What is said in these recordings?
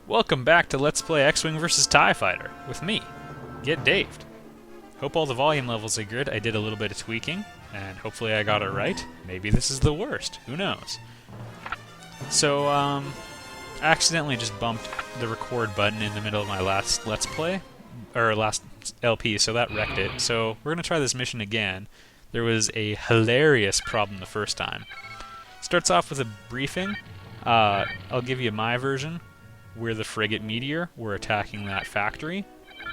Welcome back to Let's Play X-Wing vs. TIE Fighter, with me, Get Daved. Hope all the volume levels are good. I did a little bit of tweaking, and hopefully I got it right. Maybe this is the worst, who knows. So, I accidentally just bumped the record button in the middle of my last Let's Play, or last LP, so that wrecked it. So, we're gonna try this mission again. There was a hilarious problem the first time. Starts off with a briefing. I'll give you my version. We're the frigate Meteor. We're attacking that factory.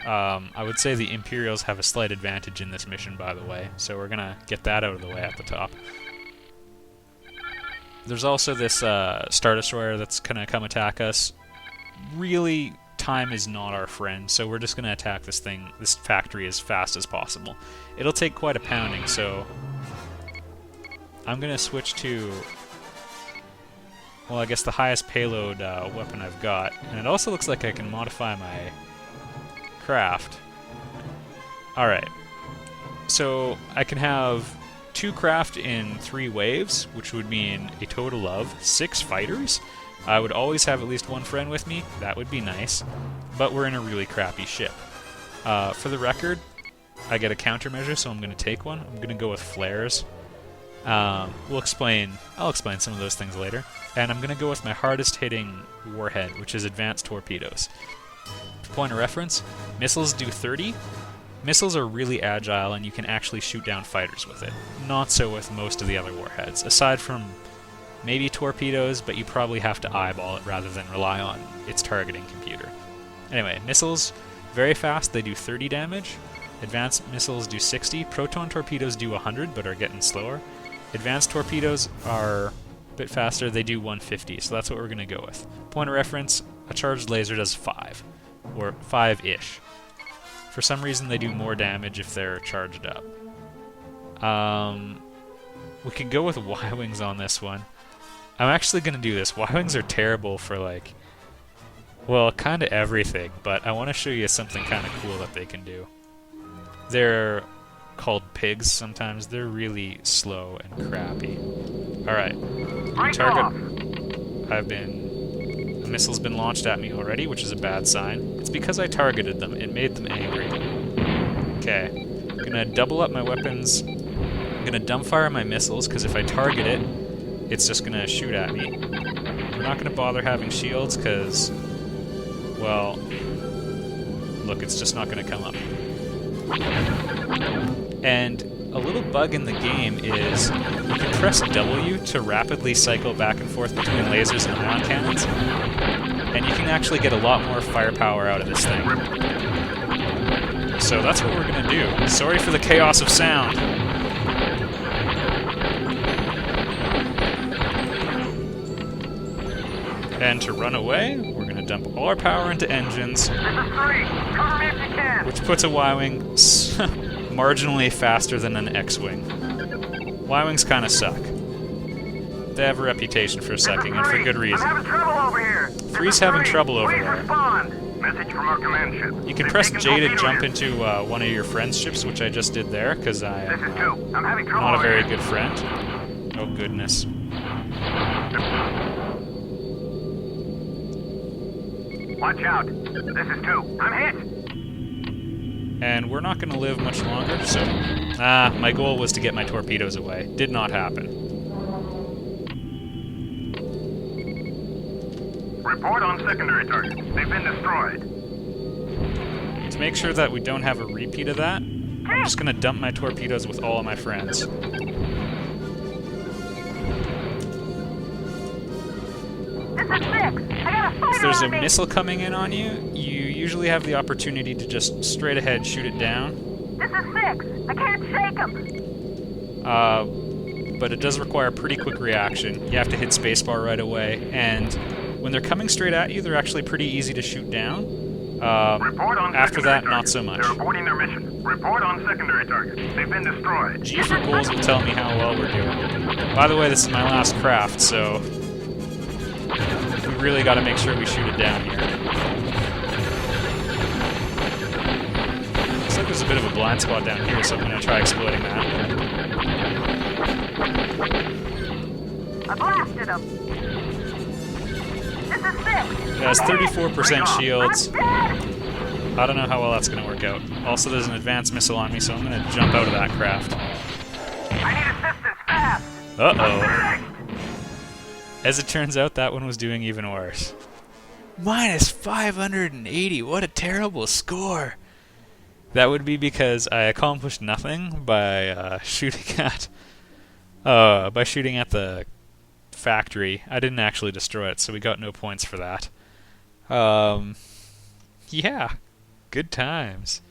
I would say the Imperials have a slight advantage in this mission, by the way, so we're gonna get that out of the way at the top. There's also this Star Destroyer that's gonna come attack us. Really, time is not our friend, so we're just gonna attack this factory as fast as possible. It'll take quite a pounding, so I'm gonna switch to, well, I guess the highest payload weapon I've got, and it also looks like I can modify my craft. Alright, so I can have 2 craft in 3 waves, which would mean a total of 6 fighters. I would always have at least one friend with me, that would be nice, but we're in a really crappy ship. For the record, I get a countermeasure, so I'm going to take one. I'm going to go with flares. I'll explain some of those things later. And I'm going to go with my hardest hitting warhead, which is advanced torpedoes. For point of reference, missiles do 30. Missiles are really agile and you can actually shoot down fighters with it. Not so with most of the other warheads, aside from maybe torpedoes, but you probably have to eyeball it rather than rely on its targeting computer. Anyway, missiles, very fast, they do 30 damage. Advanced missiles do 60. Proton torpedoes do 100, but are getting slower. Advanced torpedoes are a bit faster, they do 150, so that's what we're going to go with. Point of reference, a charged laser does 5, or 5-ish. For some reason they do more damage if they're charged up. We could go with Y-Wings on this one. I'm actually going to do this. Y-Wings are terrible for, like, well, kind of everything, but I want to show you something kind of cool that they can do. They're called pigs sometimes. They're really slow and crappy. Alright. Target. A missile's been launched at me already, which is a bad sign. It's because I targeted them. It made them angry. Okay. I'm gonna double up my weapons. I'm gonna dumbfire my missiles, because if I target it, it's just gonna shoot at me. I'm not gonna bother having shields, because, well, look, it's just not gonna come up. And a little bug in the game is you can press W to rapidly cycle back and forth between lasers and ion cannons, and you can actually get a lot more firepower out of this thing. So that's what we're going to do. Sorry for the chaos of sound. And to run away, we're going to dump all our power into engines, which puts a Y-Wing marginally faster than an X-Wing. Y-Wings kind of suck. They have a reputation for sucking, and for good reason. 3's having trouble over there. Message from our command ship. You can press J to jump into one of your friend's ships, which I just did there, because I am not a very good friend. Oh goodness. Watch out. This is 2. I'm hit. And we're not going to live much longer, so... my goal was to get my torpedoes away. Did not happen. Report on secondary targets. They've been destroyed. To make sure that we don't have a repeat of that, I'm just going to dump my torpedoes with all of my friends. If there's a missile coming in on you, you usually have the opportunity to just straight ahead shoot it down. This is 6. I can't shake him. But it does require pretty quick reaction. You have to hit spacebar right away, and when they're coming straight at you, they're actually pretty easy to shoot down. After that, not so much. They're aborting their mission. Report on secondary targets. They've been destroyed. G for goals will tell me how well we're doing. By the way, this is my last craft, so we really got to make sure we shoot it down here. Looks like there's a bit of a blind spot down here, so I'm going to try exploiting that. I blasted him. This is it. It has 34% shields. I'm dead. I don't know how well that's going to work out. Also, there's an advanced missile on me, so I'm going to jump out of that craft. I need assistance fast. Uh-oh. As it turns out, that one was doing even worse. Minus 580, what a terrible score! That would be because I accomplished nothing by shooting at the factory. I didn't actually destroy it, so we got no points for that. Yeah, good times.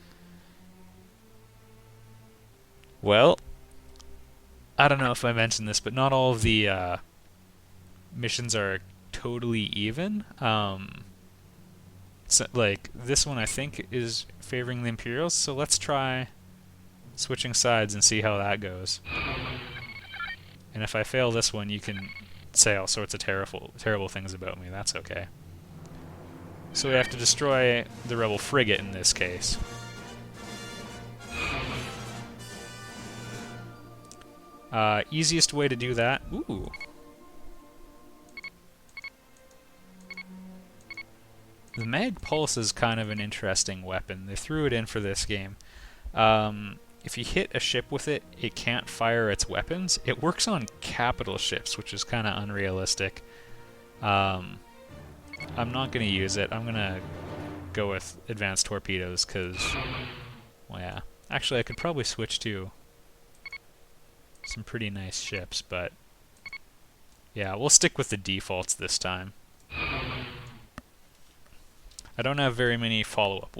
Well, I don't know if I mentioned this, but not all of the missions are totally even. So, like, this one I think is favoring the Imperials, so let's try switching sides and see how that goes. And if I fail this one, you can say all sorts of terrible things about me. That's okay. So we have to destroy the rebel frigate in this case. Easiest way to do that... Ooh. The Mag Pulse is kind of an interesting weapon. They threw it in for this game. If you hit a ship with it, it can't fire its weapons. It works on capital ships, which is kind of unrealistic. I'm not going to use it. I'm going to go with advanced torpedoes, because... Well, yeah. Actually, I could probably switch to some pretty nice ships, but... Yeah, we'll stick with the defaults this time. I don't have very many follow-up